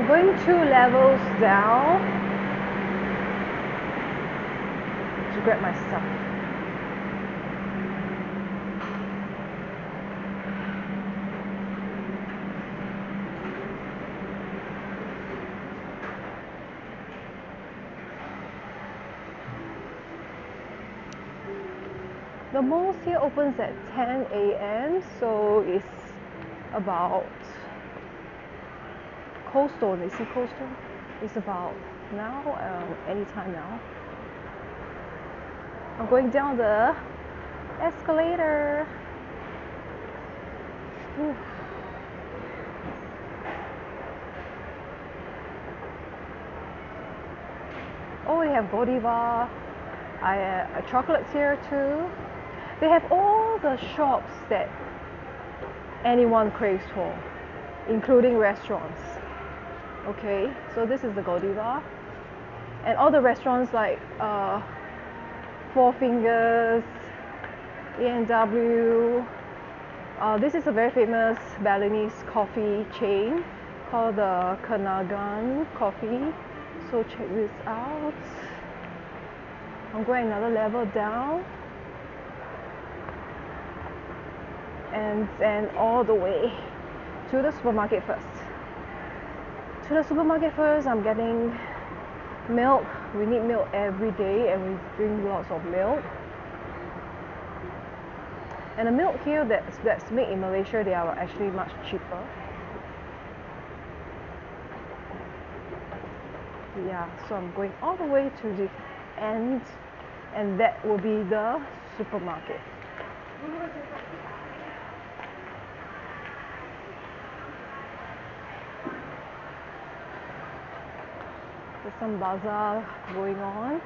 going 2 levels down to grab my stuff. The malls here opens at 10 a.m. so it's about Coastal. You see Coastal? It's about now, anytime now. I'm going down the escalator. Ooh. Oh, they have Godiva. Chocolates here too. They have all the shops that anyone craves for, including restaurants. Okay, so this is the Godiva, and all the restaurants like Four Fingers, A&W. This is a very famous Balinese coffee chain called the Kanagan Coffee. So check this out. I'm going another level down, and all the way to the supermarket first. I'm getting milk. We need milk every day, and we drink lots of milk. And the milk here that's made in Malaysia, they are actually much cheaper. Yeah, so I'm going all the way to the end, and that will be the supermarket. There's some bazaar going on.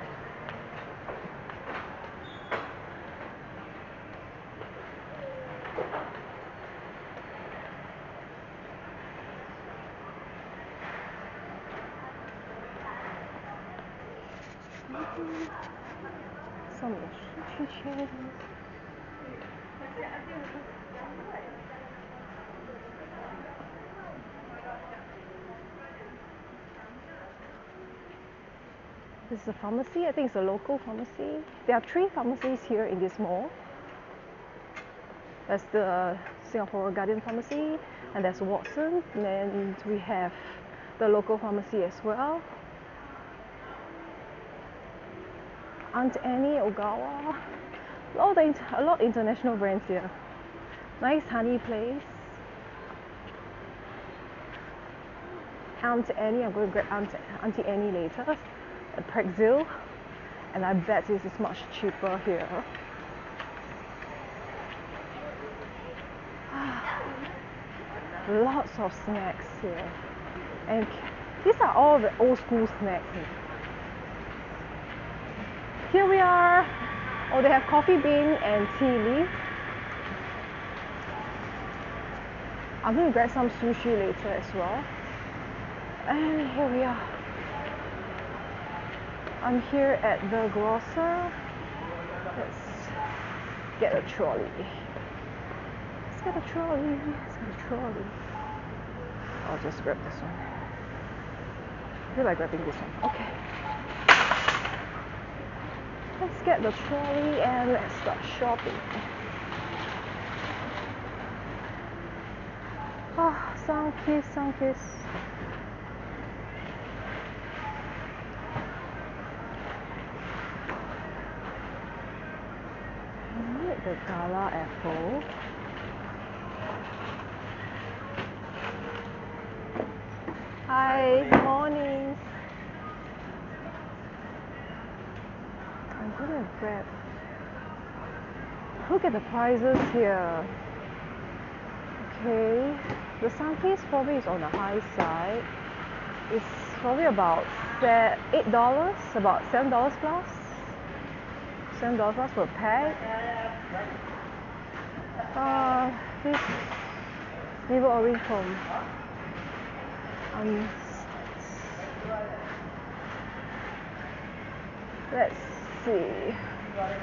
Some chairs. This is a pharmacy. I think it's a local pharmacy. There are 3 pharmacies here in this mall. That's the Singapore Guardian Pharmacy, and there's Watson, and we have the local pharmacy as well. Aunt Annie, Ogawa, a lot of international brands here. Nice honey place. Aunt Annie, I'm going to grab Auntie Annie later. A Prexil, and I bet this is much cheaper here. Lots of snacks here, and these are all the old school snacks here. Here we are. Oh, they have coffee bean and tea leaf. I'm going to grab some sushi later as well. And here we are. I'm here at the grocer. Let's get a trolley. Let's get a trolley. I'll just grab this one. I feel like grabbing this one. Okay. Let's get the trolley and let's start shopping. Ah, Sunkist. I need the Gala apple. Hi, morning. I'm gonna grab. Look at the prices here. Okay, the Sunkist probably is on the high side. It's probably about $8, about $7 plus. $7 plus per pack. This navel orange from let's see.